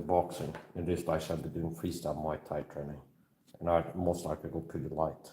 boxing. In this I shall be doing freestyle Muay Thai training. And I most likely go pretty light.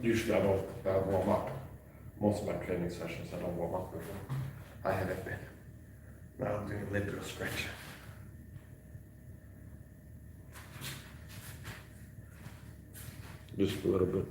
Usually I don't warm up. Most of my training sessions I don't warm up before. I haven't been. Now I'm doing a little bit of stretching. Just a little bit.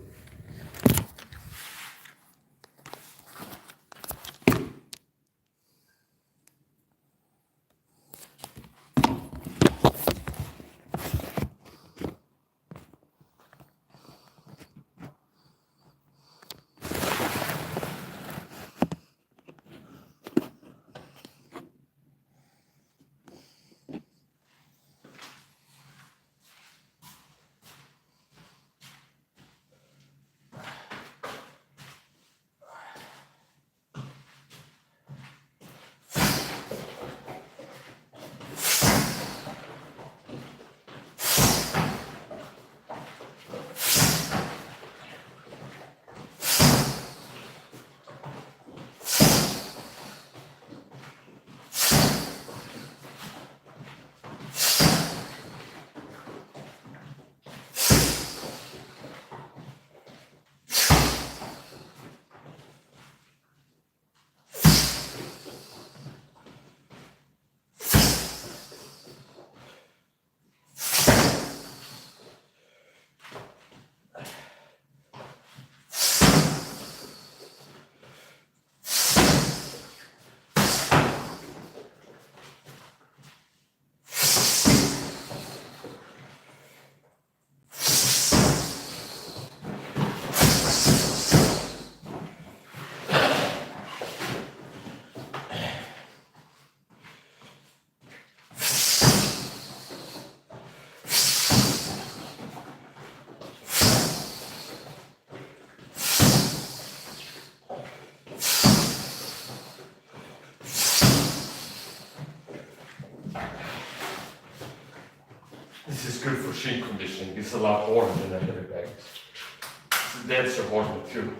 This is good for shin conditioning. It's a lot harder than a heavy bag. It's a denser harder too.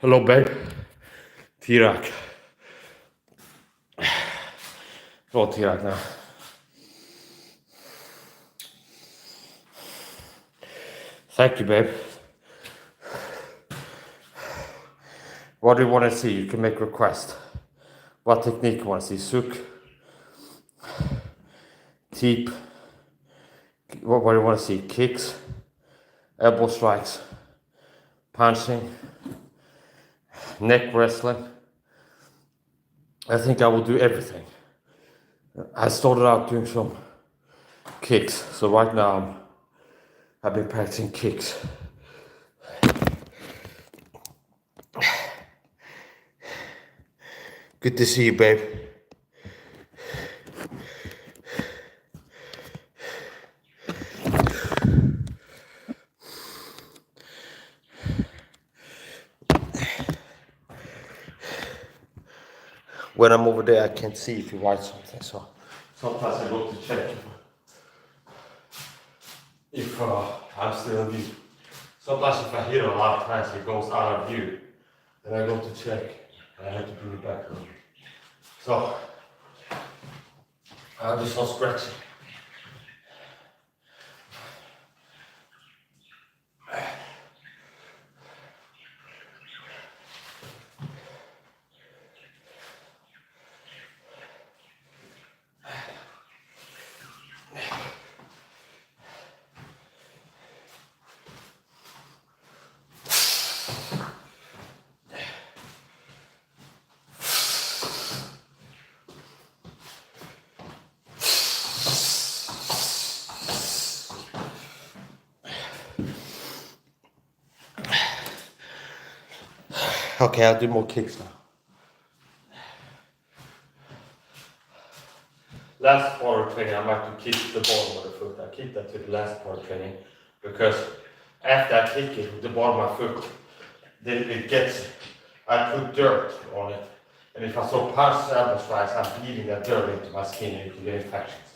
Hello, babe. Tirak. Bra Tirak nu. Thank you, babe. What do you want to see? You can make request. What technique you want to see? Suk, teep. What do you want to see? Kicks, elbow strikes, punching, neck wrestling. I think I will do everything. I started out doing some kicks, so right now I've been practicing kicks. Good to see you, babe. When I'm over there, I can't see if you write something, so sometimes I go to check if I'm still in view. Sometimes if I hit a lot of times, it goes out of view. Then I go to check, and I have to bring it back. So, I'll do some scratching. Okay, I'll do more kicks now. Last part of training, I might kick the bottom of the foot. I keep that to the last part of training because after I kick it with the bottom of my foot, then I put dirt on it. And if I so punch elbow strikes, I'm bleeding that dirt into my skin and it can get infections.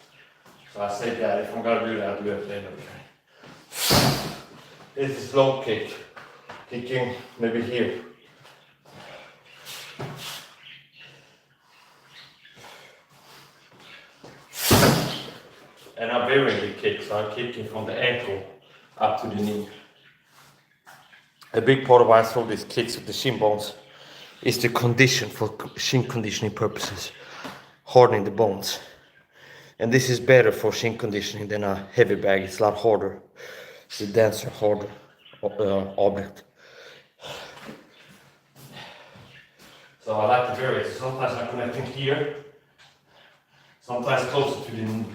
So I say that if I'm gonna do that, I'll do it at the end of the training. This is low kick, kicking maybe here. And I'm varying the kick, so I'm kicking from the ankle up to the knee. A big part of why I throw these kicks with the shin bones is the condition for shin conditioning purposes, hardening the bones. And this is better for shin conditioning than a heavy bag. It's a lot harder. It's a denser, harder object. So I like to vary it. Sometimes I'm connecting here, sometimes closer to the knee.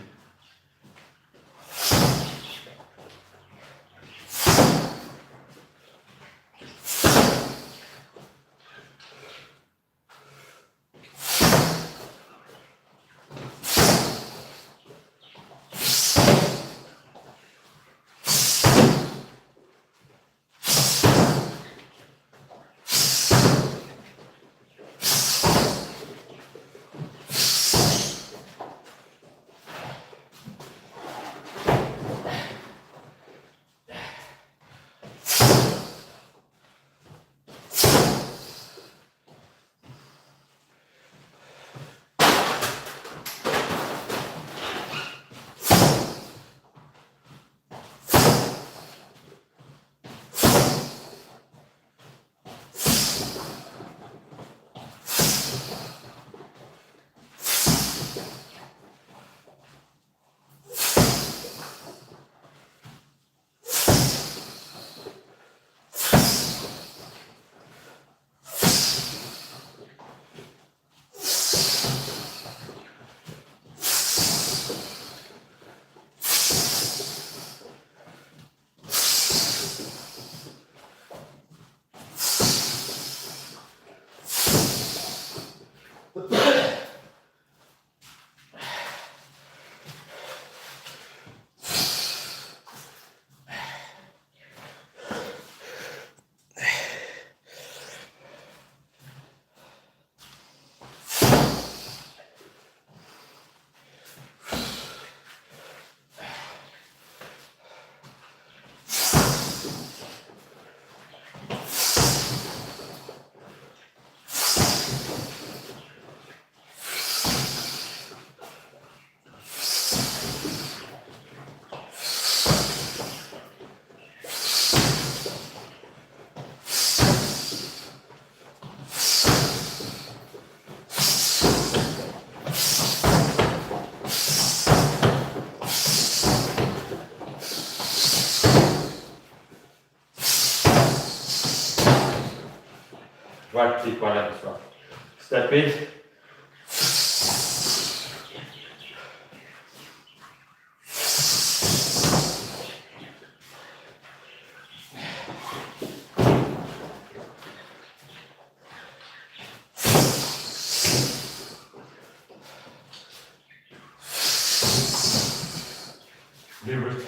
Right kick, one leg is right. Step in. Leave it.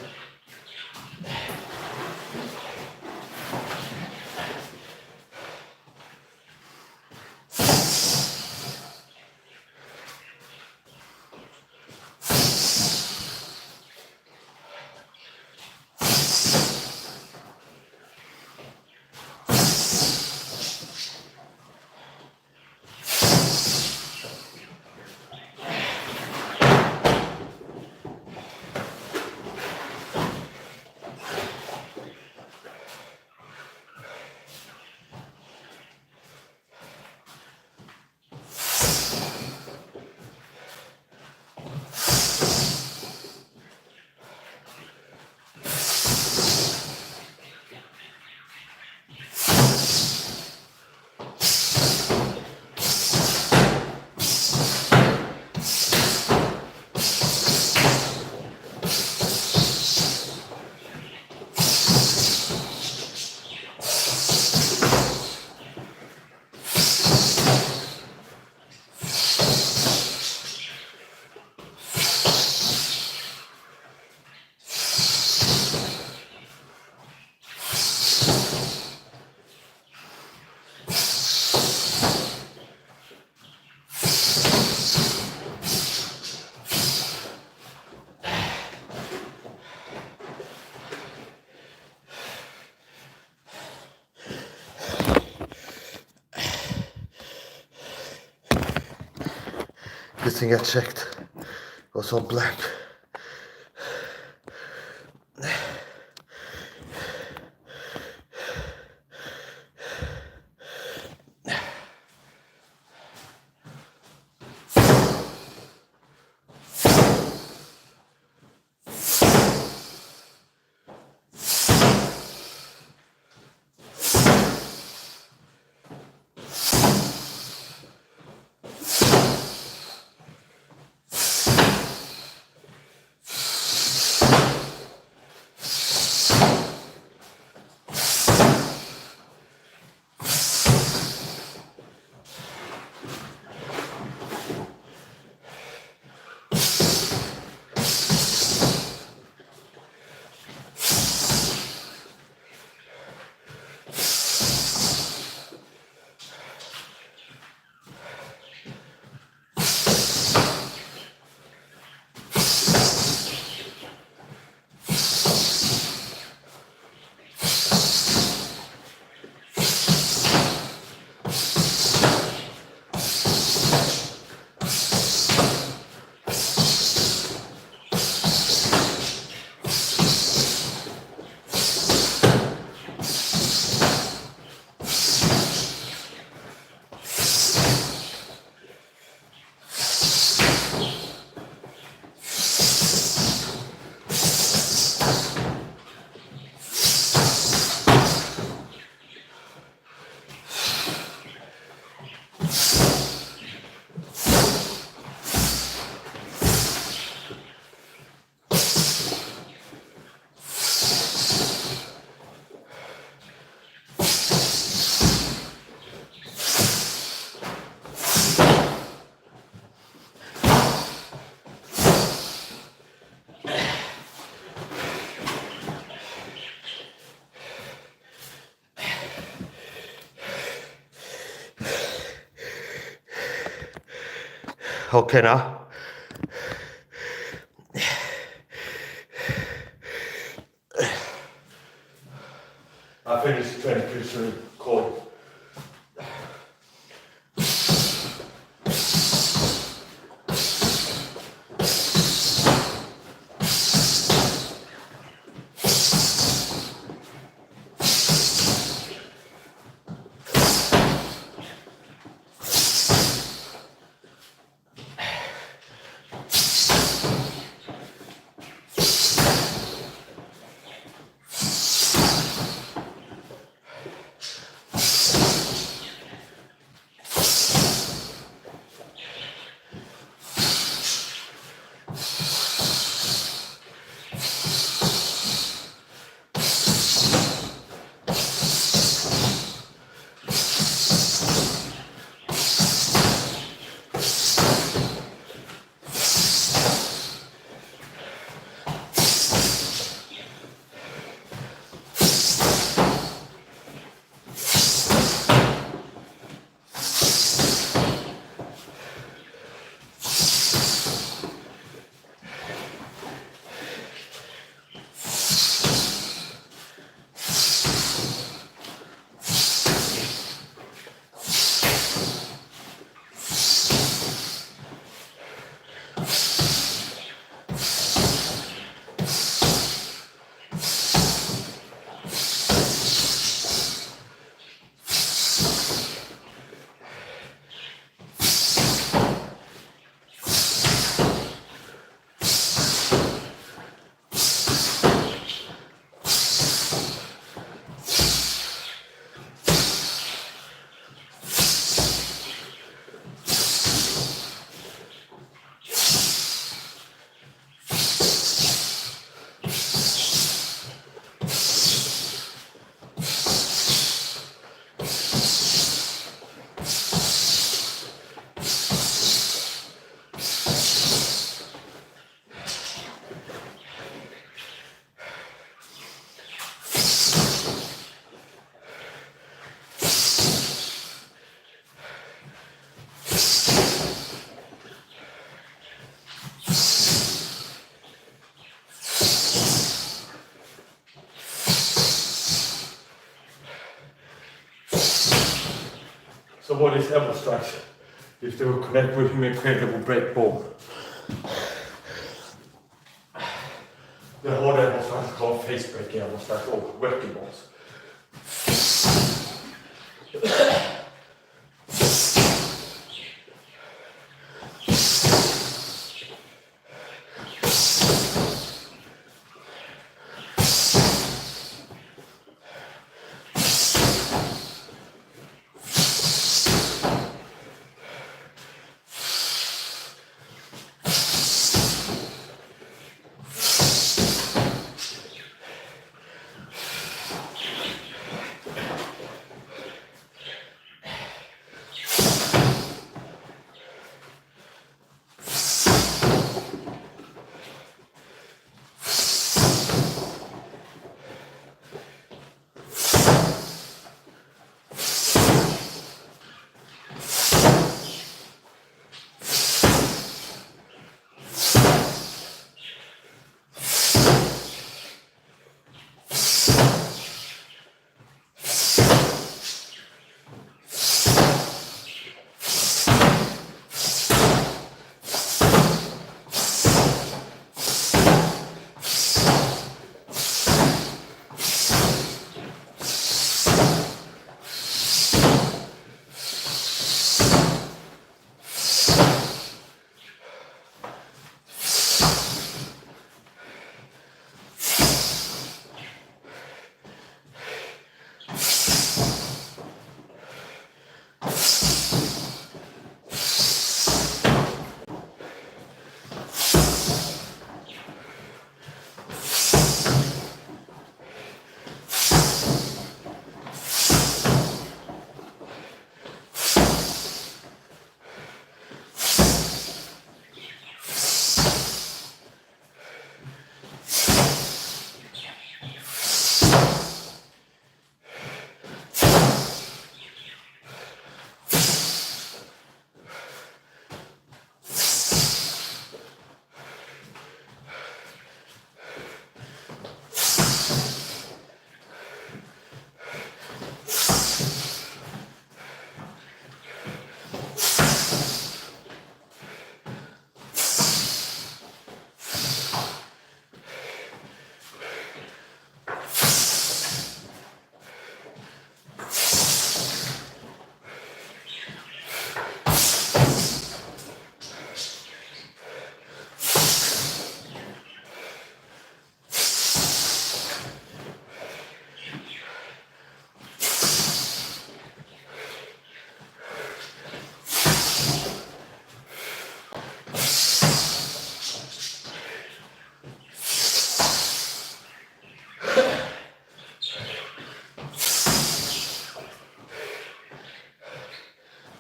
This thing I checked was on black. Okay now. I finished 20 kilometers cold. So what is elbow strikes? If they will connect with him, they will break bone. The whole elbow strike is called face breaking elbow strike or wrecking balls.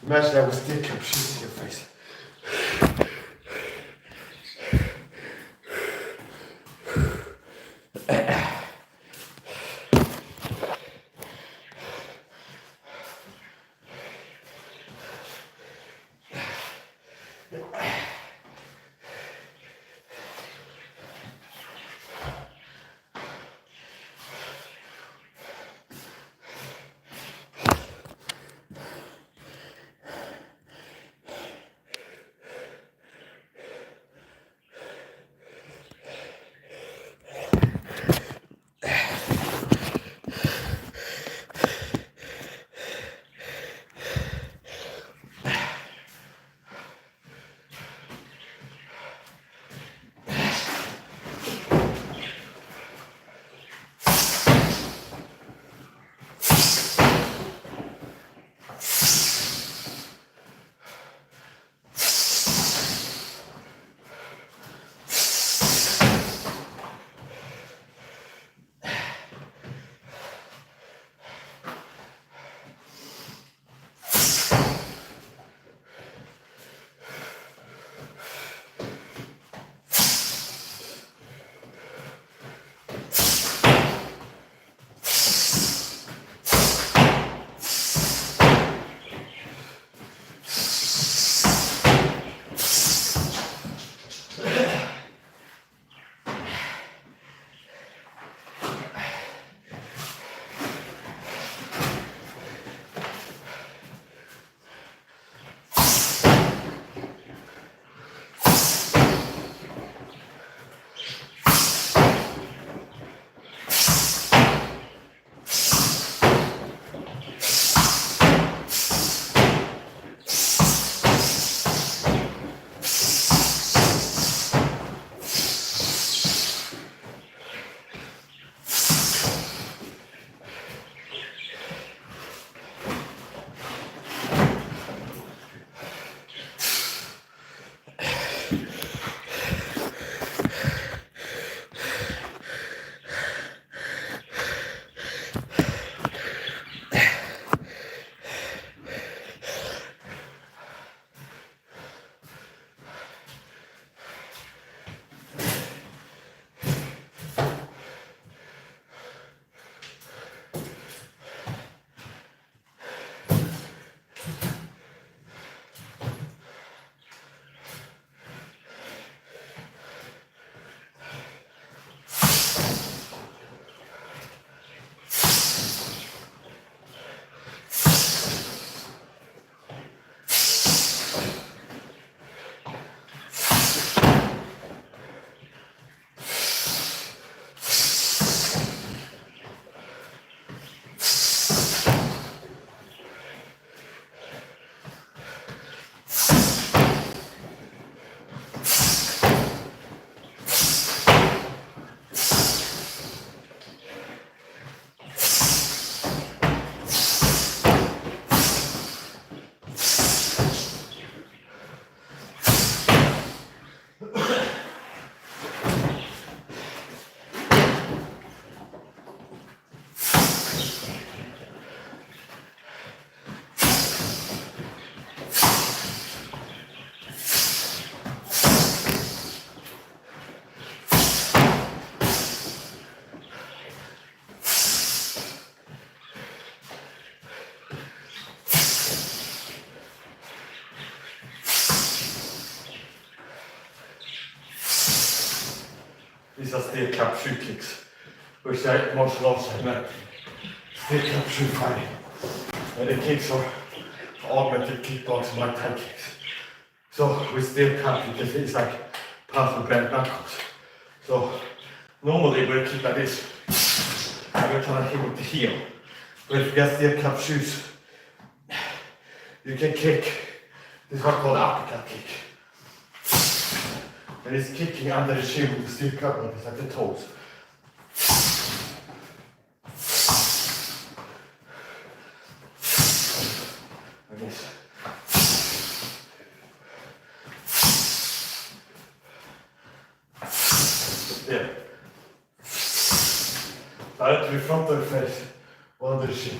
Imagine that with dick up shooting your face. these are steel cap shoe kicks, which are martial arts segment. Steel cap shoe fighting. And the kicks are augmented kickboxing like Thai kicks. So with steel cap, you can see it's like pass with bent knuckles. So normally when you kick like this, you're trying to hit with the heel. But if you get steel cap shoes, you can kick. This is what's called uppercut kick. And it's kicking under the shin with the steel cap like the toes. Like this. Yeah. Right to the front of the face, one under the shin.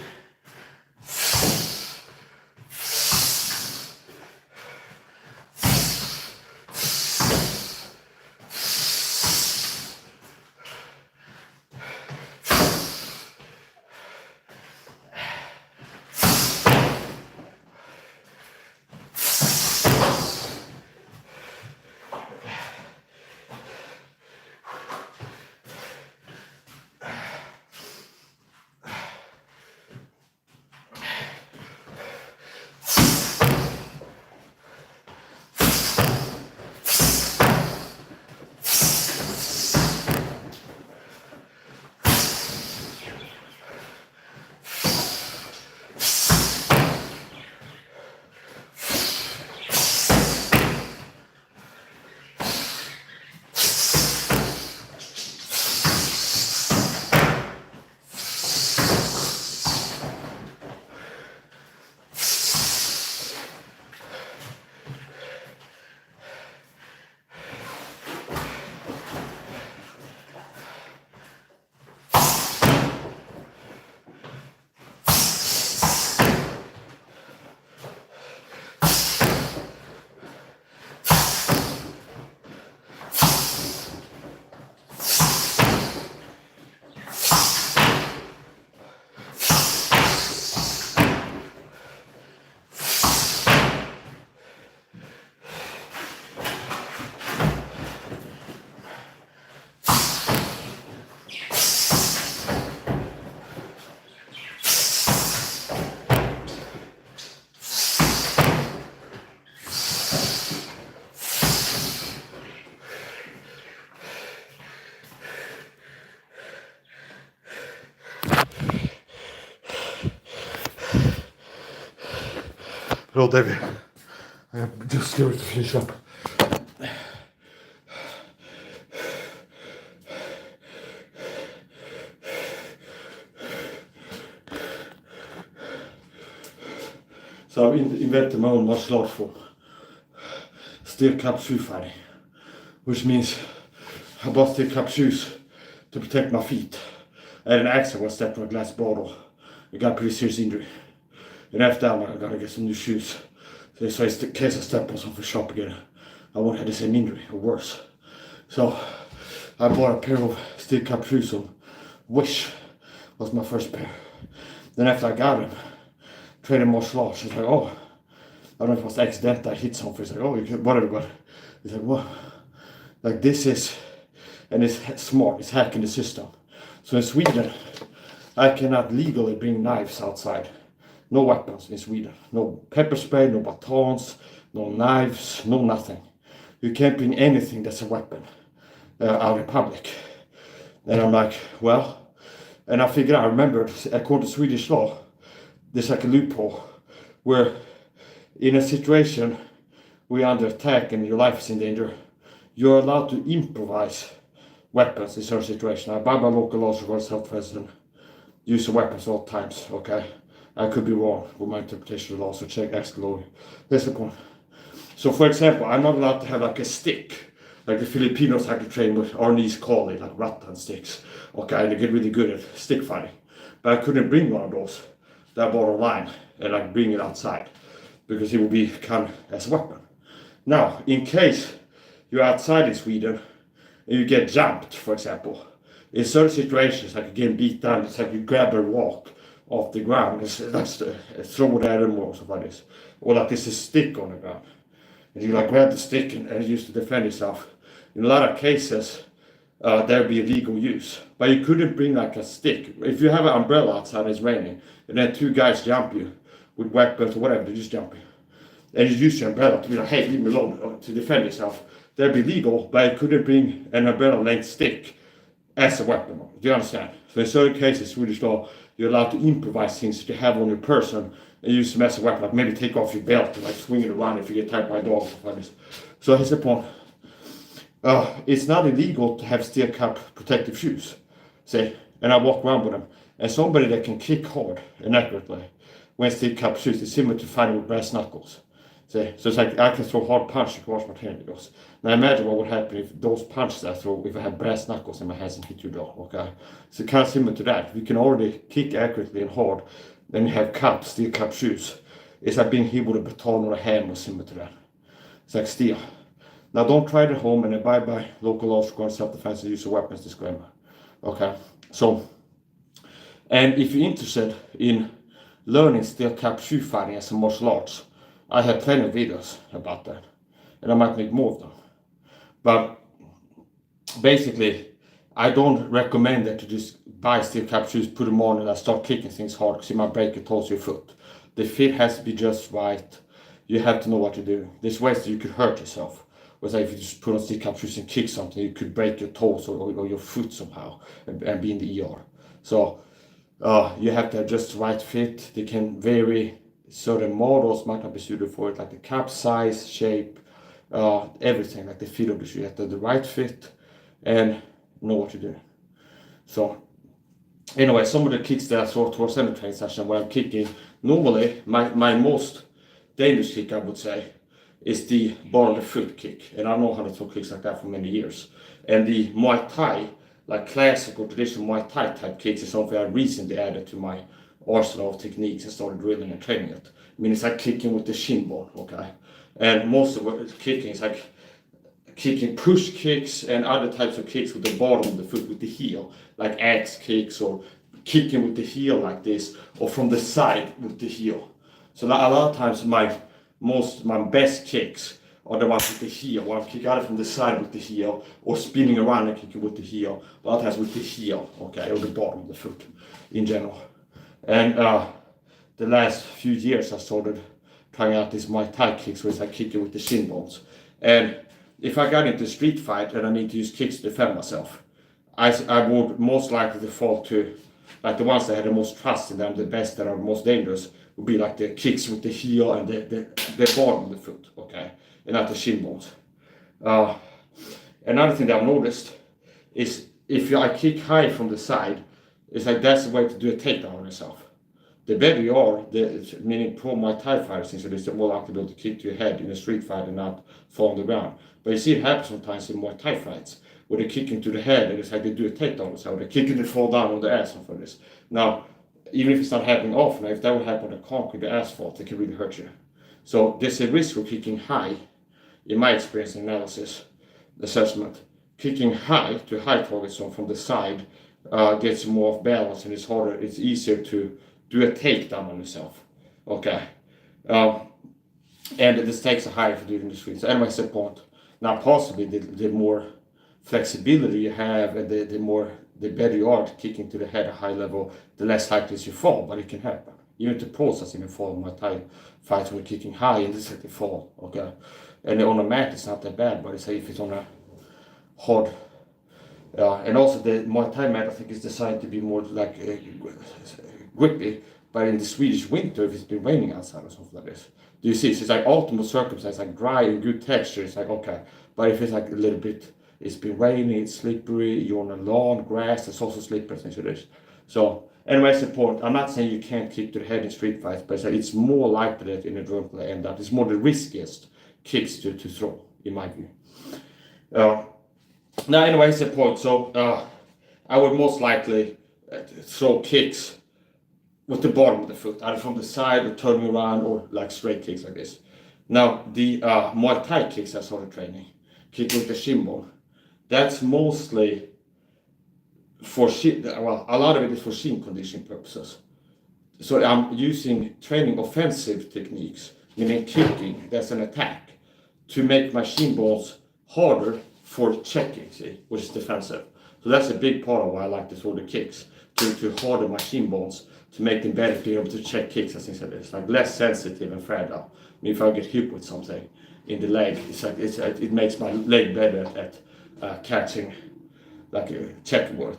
Hello, David. I'm just scared to finish up. So I've invented my own martial art form, steel cap shoe fighting, which means I bought steel cap shoes to protect my feet. I had an accident when I stepped on a glass bottle. I got a pretty serious injury. And after that, I gotta get some new shoes. So in case I step on something sharp again, I won't have the same injury or worse. So I bought a pair of steel cap shoes from Wish. Was my first pair. Then after I got them, training martial arts, it's like, oh, I don't know if it was accidental, I hit something. It's like, oh, you can, whatever, but it's like, what? Like this is, and it's smart, it's hacking the system. So in Sweden, I cannot legally bring knives outside. No weapons in Sweden. No pepper spray, no batons, no knives, no nothing. You can't bring anything that's a weapon out in public. And I'm like, well, and I figured out, I remember, according to Swedish law, there's like a loophole where in a situation where you're under attack and your life is in danger, you're allowed to improvise weapons in certain situations. I by my local laws regards self-defense, use of weapons at all times, okay? I could be wrong with my interpretation of the law, so ask the lawyer. That's the point. So for example, I'm not allowed to have like a stick, like the Filipinos like to train with, our knees call it, like rattan sticks. Okay, and they get really good at stick fighting. But I couldn't bring one of those that bottom line and like bring it outside because it would be kind of as a weapon. Now, in case you're outside in Sweden and you get jumped, for example, in certain situations, like getting beat down, it's like you grab a rock off the ground, throw it at them or something like this. Or like there's a stick on the ground. And you like grab the stick and use to defend yourself. In a lot of cases, there'd be illegal use. But you couldn't bring like a stick. If you have an umbrella outside and it's raining, and then two guys jump you with weapons or whatever, they just jump you. And you use your umbrella to be like, hey, leave me alone, to defend yourself. That'd be legal, but you couldn't bring an umbrella-length stick as a weapon. Do you understand? So in certain cases, Swedish law, you're allowed to improvise things that you have on your person and use them as a weapon, like maybe take off your belt and like swing it around if you get attacked by a dog or something like this. So here's the point. It's not illegal to have steel cap protective shoes, say, and I walk around with them. And somebody that can kick hard and accurately when steel cap shoes is similar to fighting with brass knuckles. Say, so it's like I can throw hard punches across my tendons. Now imagine what would happen if those punches I throw, if I had brass knuckles in my hands and hit you down, okay? So kind of similar to that. We can already kick accurately and hard, then you have cups, steel cap shoes. It's like being hit with a baton or a hammer, similar to that. It's like steel. Now don't try it at home and abide by local laws regarding self-defense and use of weapons disclaimer. Okay, so, and if you're interested in learning steel cap shoe fighting as a martial arts, I have plenty of videos about that, and I might make more of them. But basically, I don't recommend that you just buy steel cap shoes, put them on, and start kicking things hard because you might break your toes or your foot. The fit has to be just right. You have to know what to do. There's ways that you could hurt yourself. Whereas if you just put on steel cap shoes and kick something, you could break your toes or your foot somehow and be in the ER. So you have to have just the right fit. They can vary. Certain models might not be suited for it, like the cap size, shape, everything, like the fit of the shoe. You have to have the right fit and know what to do. So anyway, some of the kicks that I saw towards the end of the training session when I'm kicking, normally my most dangerous kick, I would say, is the ball of the foot kick. And I know how to throw kicks like that for many years. And the Muay Thai, like classic or traditional Muay Thai type kicks, is something I recently added to my arsenal of techniques and started drilling and training it. I mean, it's like kicking with the shin bone, okay? And most of what kicking is like kicking push kicks and other types of kicks with the bottom of the foot with the heel, like axe kicks or kicking with the heel like this, or from the side with the heel. So a lot of times my best kicks are the ones with the heel, where I'm kicking either from the side with the heel or spinning around and kicking with the heel. A lot of times with the heel, okay, or the bottom of the foot in general. And the last few years I started trying out these Muay Thai kicks where it's like kicking with the shin bones. And if I got into a street fight and I need to use kicks to defend myself, I would most likely default to like the ones that had the most trust in them, the best that are most dangerous, would be like the kicks with the heel and the bottom of the foot, okay, and not the shin bones. Another thing that I've noticed is if I kick high from the side, it's like that's the way to do a takedown on yourself. The better you are, meaning pro Muay Thai fighters, so they're more likely to be able to kick to your head in a street fight and not fall on the ground. But you see it happen sometimes in Muay Thai fights, where they kick into the head and it's like they do a takedown, so they kick it and fall down on the ass for this. Now, even if it's not happening often, if that would happen on the concrete, the asphalt, it can really hurt you. So there's a risk of kicking high, in my experience and analysis, assessment. Kicking high to high target zone from the side gets you more off balance and it's harder, it's easier to do a takedown on yourself. Okay. And the stakes are higher for doing the street. So anyway, that's the point. Now possibly the more flexibility you have and the better you are at kicking to the head at a high level, the less likely is you fall, but it can happen. Even the pros I've seen fall in Muay Thai fights when kicking high and this is like they fall, okay? And on a mat it's not that bad, but it's like if it's on a hard, and also the Muay Thai mat I think is designed to be more like grippy, but in the Swedish winter if it's been raining outside or something like this, do you see? So it's like ultimate circumstance, like dry and good texture, it's like okay, but if it's like a little bit, it's been raining, it's slippery, you're on a lawn, grass, it's also slippery, things like this. So anyway, it's important. I'm not saying you can't kick to the head in street fights, but it's more likely that in a drill play and that it's more the riskiest kicks to throw, in my view. Now anyway, it's a point. So I would most likely throw kicks with the bottom of the foot, either from the side or turning around or like straight kicks like this. Now the Muay Thai kicks I started training, kick with the shin bone, that's mostly for shin, well, a lot of it is for shin conditioning purposes. So I'm training offensive techniques, meaning kicking, that's an attack, to make my shin bones harder for checking, see, which is defensive. So that's a big part of why I like to throw the kicks, to harden my shin bones, to make them better, to be able to check kicks and things like this, like less sensitive and fragile. I mean, if I get hit with something in the leg, it makes my leg better at catching like a check work.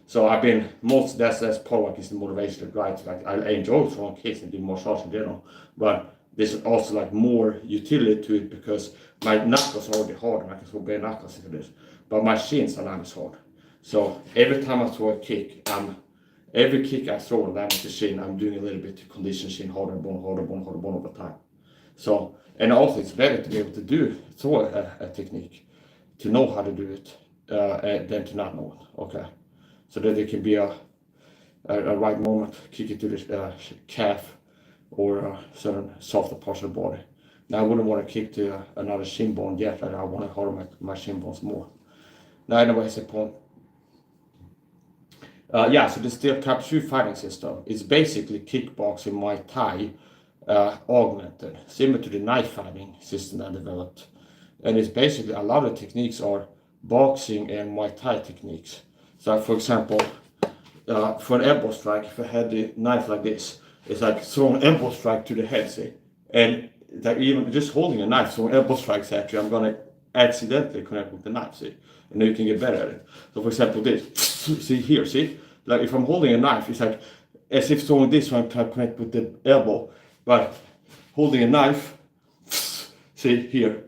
So I've been that's part of like is the motivation to drive. Like I enjoy throwing kicks and do martial arts in general, but there's also like more utility to it because my knuckles are already hard and I can throw bare knuckles into this, but my shins are not as hard. So every time I throw a kick, every kick I throw and land with the shin, I'm doing a little bit to condition shin harder bone over time. So, and also it's better to be able to throw a technique, to know how to do it, than to not know it. Okay, so that there can be a right moment, kick it to the calf or certain softer parts of the body. Now I wouldn't want to kick to another shin bone yet, and I want to harden my shin bones more. Now anyways, the point. So the steel cap shoe fighting system is basically kickboxing Muay Thai augmented, similar to the knife fighting system I developed. And it's basically a lot of techniques are boxing and Muay Thai techniques. So for example, for an elbow strike, if I had the knife like this, it's like throwing an elbow strike to the head, see? And that even just holding a knife, throwing elbow strikes at you, I'm gonna accidentally connect with the knife, see? And then you can get better at it. So for example, this, see here, see? Like if I'm holding a knife, it's like as if throwing this one can connect with the elbow, but holding a knife, see here,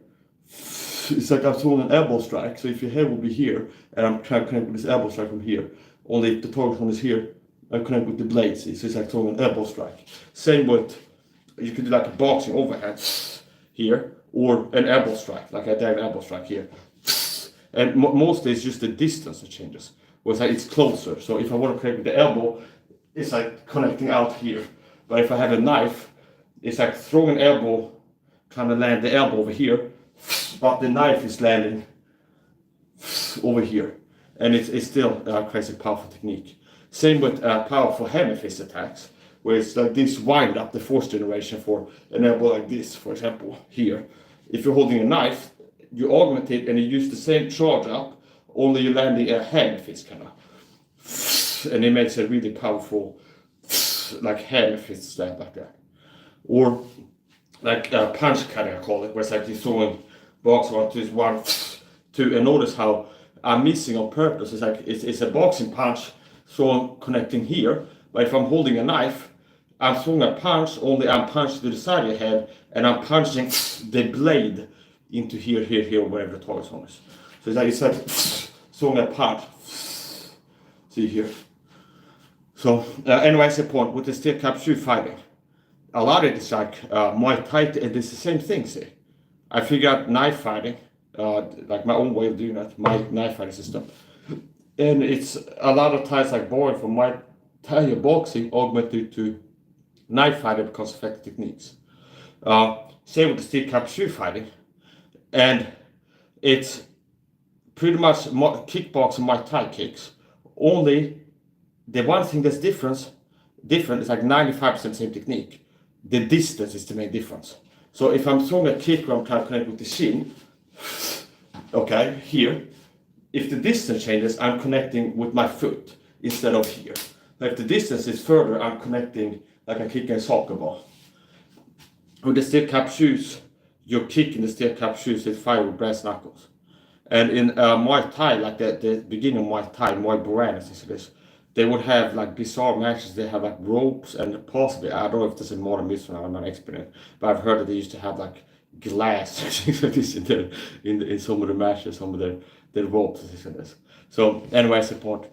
it's like I'm throwing an elbow strike. So if your head will be here, and I'm trying to connect with this elbow strike from here, only if the target one is here, I connect with the blade, see? So it's like throwing an elbow strike. Same with, you can do like a boxing overhand here, or an elbow strike, like I did an elbow strike here. And mostly it's just the distance that changes. Whereas like it's closer. So if I want to connect with the elbow, it's like connecting out here. But if I have a knife, it's like throwing an elbow, kind of land the elbow over here, but the knife is landing over here. And it's still a crazy powerful technique. Same with powerful hammer fist attacks, where it's like this wind up the force generation for an elbow like this, for example, here. If you're holding a knife, you augment it and you use the same charge up, only you're landing a hammer fist kind of. And it makes a really powerful, like hammer fist slap like that. Or like a punch kind of I call it, where it's like you're throwing boxing onto this one, two, and notice how I'm missing on purpose. It's like it's a boxing punch, so I'm connecting here, but if I'm holding a knife, I'm throwing a punch, only I'm punching to the side of your head, and I'm punching the blade into here, wherever the target zone is. So it's like throwing a punch. See here. So anyways, the point with the steel cap shoe fighting, a lot of it is like Muay Thai, and it's the same thing. See, I figured out knife fighting, like my own way of doing that, my knife fighting system, and it's a lot of times like borrowing from Muay Thai boxing augmented to knife fighting because effective techniques. Same with the steel cap shoe fighting. And it's pretty much kickboxing Muay Thai kicks. Only the one thing that's different is like 95% same technique. The distance is the main difference. So if I'm throwing a kick where I'm trying to connect with the shin, okay, here, if the distance changes, I'm connecting with my foot instead of here. If the distance is further, I'm connecting like I'm kicking a soccer ball. With the steel cap shoes, you're kicking the steel cap shoes with fire with brass knuckles. And in Muay Thai, like the beginning of Muay Thai, Muay Boran and things like this, they would have like bizarre matches. They have like ropes and possibly, I don't know if this is modern mystery, I'm not an expert in it, but I've heard that they used to have like glass and things like this in some of the matches, some of the ropes and things like this. So anyways, the point.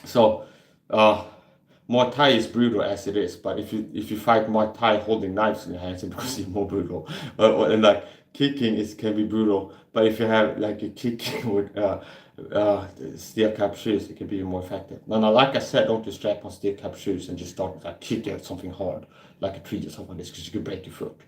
So Muay Thai is brutal as it is, but if you fight Muay Thai holding knives in your hands, it becomes even more brutal. And like kicking can be brutal, but if you have like a kicking with steel cap shoes, it can be even more effective. Now, like I said, don't just strap on steel cap shoes and just start like kicking at something hard, like a tree or something like this, because you could break your foot.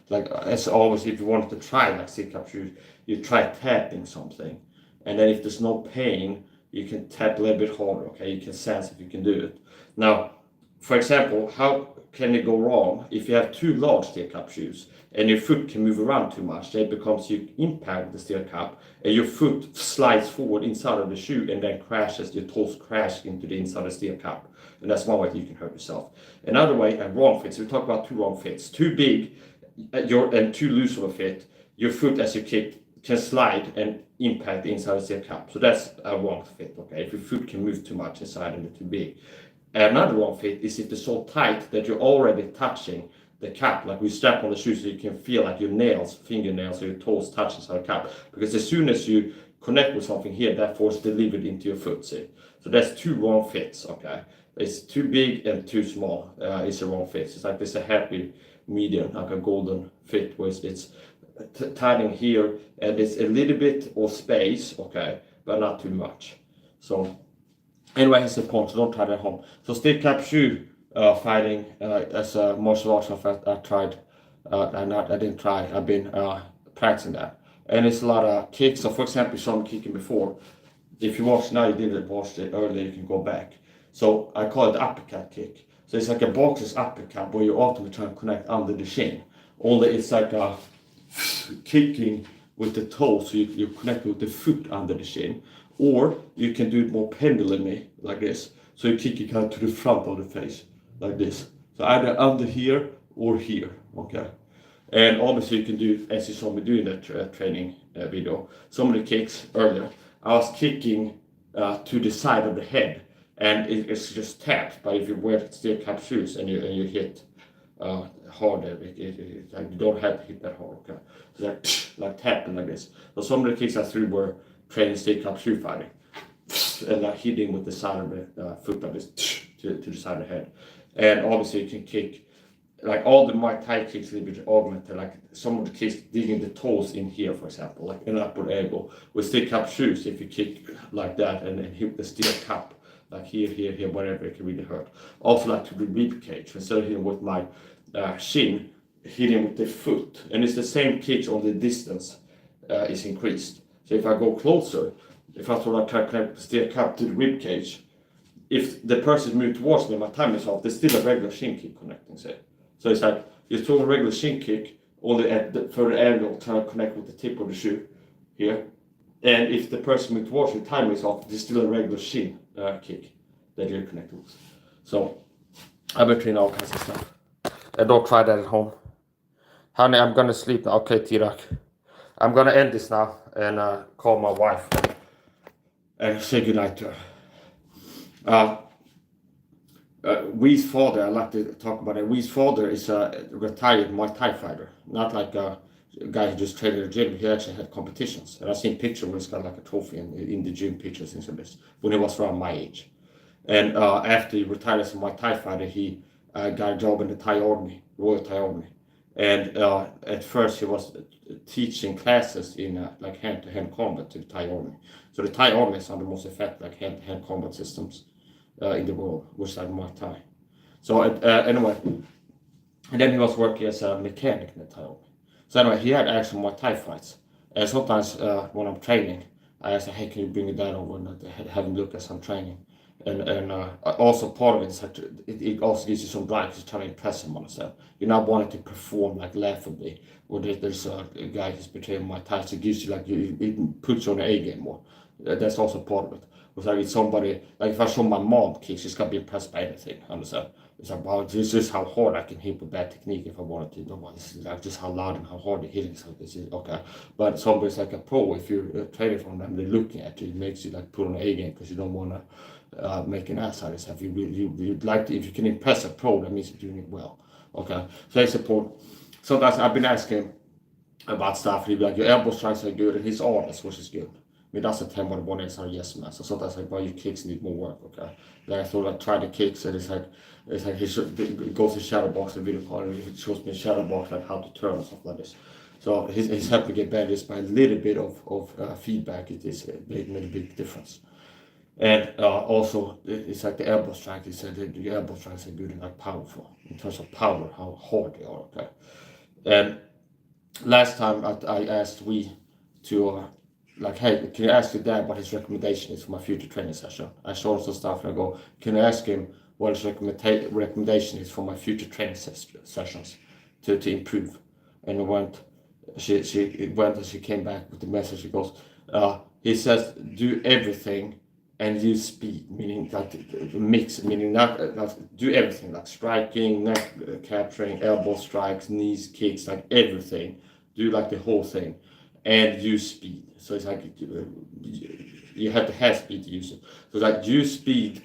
Like as always, if you wanted to try like steel cap shoes, you try tapping something, and then if there's no pain, you can tap a little bit harder. Okay, you can sense if you can do it. Now, for example, how can it go wrong if you have too large steel cap shoes and your foot can move around too much? Then it becomes you impact the steel cap and your foot slides forward inside of the shoe and then crashes, your toes crash into the inside of the steel cap. And that's one way you can hurt yourself. Another way, a wrong fit. So we talk about two wrong fits. Too big and too loose of a fit, your foot as you kick can slide and impact the inside of the steel cap. So that's a wrong fit, okay? If your foot can move too much inside and it's too big. Another wrong fit is if they're so tight that you're already touching the cap, like we strap on the shoe so you can feel like your nails, fingernails, or your toes touch inside the cap. Because as soon as you connect with something here, that force delivered into your foot, see? So that's two wrong fits, okay? It's too big and too small. It's a wrong fit. It's like this a happy medium, like a golden fit, where it's tightening here and it's a little bit of space, okay, but not too much. So anyway, here's the point, so don't try that at home. So steel cap shoe fighting as a martial arts I tried, I didn't try, I've been practicing that. And it's a lot of kicks. So for example, you saw me kicking before. If you watch now, you didn't watch it earlier, you can go back. So I call it the uppercut kick. So it's like a boxer's uppercut where you ultimately try to connect under the shin. Only it's like a kicking with the toes, so you connect with the foot under the shin. Or you can do it more pendulumly, like this. So you kick it kind of to the front of the face, like this. So either under here or here, okay? And obviously you can do, as you saw me doing that training video, some of the kicks earlier, I was kicking to the side of the head, and it's just tapped. But if you wear steel cap shoes and you hit harder, like you don't have to hit that hard, okay? So like tapping like this. So some of the kicks I threw were training steel cap shoe fighting, and like hitting with the side of the foot like this to the side of the head. And obviously you can kick, like all the Muay Thai kicks a little bit augmented, like some of the kicks digging the toes in here, for example, like an upward elbow. With steel cap shoes, if you kick like that and hit the steel cap, like here, whatever, it can really hurt. Also like to the rib cage, instead of hitting with my shin, hitting with the foot. And it's the same kicks, only the distance is increased. So if I go closer, if I sort of try to connect the steel cap to the rib cage, if the person moves towards me, my time is off, there's still a regular shin kick connecting, say. So it's like you throw a regular shin kick, only at the further angle, trying to connect with the tip of the shoe here. And if the person moves towards you, time is off, there's still a regular shin kick that you're connected with. So I've been training all kinds of stuff. And don't try that at home. Honey, I'm gonna sleep now. Okay, Tirak. I'm gonna end this now and call my wife and say goodnight to her. Wee's father, I like to talk about it. Wee's father is a retired Muay Thai fighter, not like a guy who just trained in the gym. He actually had competitions, and I've seen pictures where he's got like a trophy in the gym pictures and this when he was around my age. And after he retired as a Muay Thai fighter, he got a job in the Thai Army, Royal Thai Army. And at first he was teaching classes in like hand-to-hand combat to the Thai Army. So the Thai Army is one of the most effective like hand-to-hand combat systems in the world, which is like Muay Thai. So anyway, and then he was working as a mechanic in the Thai Army. So anyway, he had actual Muay Thai fights. And sometimes when I'm training, I say, hey, can you bring your dad over and have him look at some training? And also part of it is like it also gives you some drive to try to impress him on himself. You're not wanting to perform like laughably, or there's a guy who's betraying Muay Thai, so it gives you like it puts you on the A game more. That's also part of it. It's like it's somebody, like if I show my mom kicks, she's gonna be impressed by anything. Understand? It's like, wow, this is how hard I can hit with bad technique if I wanted to. No, this is like just how loud and how hard the hitting is. This is okay. But somebody's like a pro, if you're training from them, they're looking at you, it makes you like put on an A game because you don't wanna make an ass out of yourself. You'd like to, if you can impress a pro, that means you're doing it well. Okay, so that's important. Sometimes I've been asking about stuff, he'd be like, your elbow strikes are good, and his arms, which is good. I mean, that's a 10 what one is, or yes man. So sometimes like, well, your kicks need more work, okay? Then I thought I tried the kicks, and it's like he goes to shadow box the video call, and he shows me a shadow box, like how to turn and stuff like this. So he's helped me get better just by a little bit of feedback. It is made a big difference. And also, it's like the elbow strike. He said the elbow strikes are good and like powerful in terms of power, how hard they are. Okay. And last time I asked to like, hey, can you ask your dad what his recommendation is for my future training session? I showed him some stuff and I go, can I ask him what his recommendation is for my future training sessions to improve. And she went and she came back with the message. She goes, he says, do everything and use speed, meaning like mix, meaning not do everything, like striking, neck capturing, elbow strikes, knees, kicks, like everything. Do like the whole thing and use speed. So it's like you have to have speed to use it. So it's like use speed,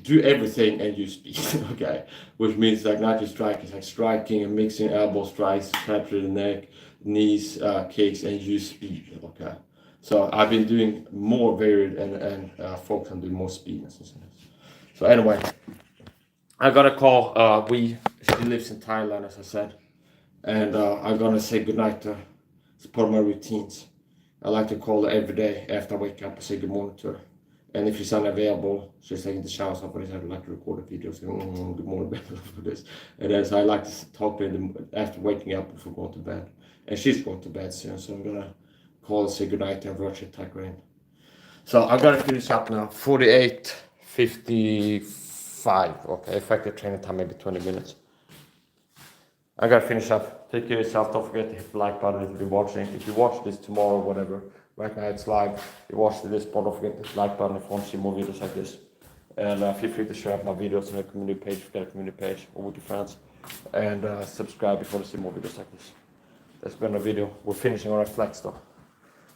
do everything and use speed, okay? Which means like not just striking, it's like striking and mixing elbow strikes, capture the neck, knees, kicks, and use speed, okay? So I've been doing more varied and focus on doing more speed. So anyway, I got a call. She lives in Thailand, as I said, and I'm gonna say goodnight to her. It's part of my routines. I like to call her every day after I wake up and say good morning to her. And if she's unavailable, she's taking the shower, so I'd like to record a video saying good morning, Ben, for this. And then so I like to talk to her after waking up before going to bed. And she's going to bed soon, so I'm gonna call and say goodnight and virtually tag her in. So I'm gonna finish up now. 48:55. Okay, effective training time maybe 20 minutes. I gotta finish up. Take care of yourself. Don't forget to hit the like button if you've been watching. If you watch this tomorrow or whatever, right now it's live. If you watch this part, don't forget to hit the like button if you want to see more videos like this. And feel free to share my videos on the community page, if you got a community page, or with your friends. And subscribe if you want to see more videos like this. That's been a video. We're finishing on our flex though.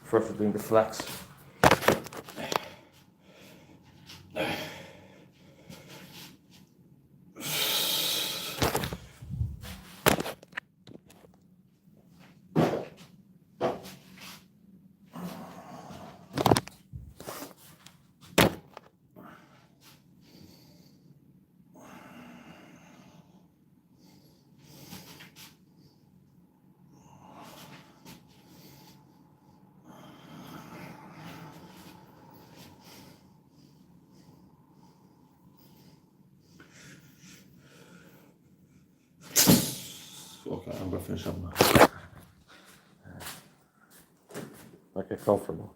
First we're doing the flex. Okay, I'm gonna finish up now. Okay, comfortable.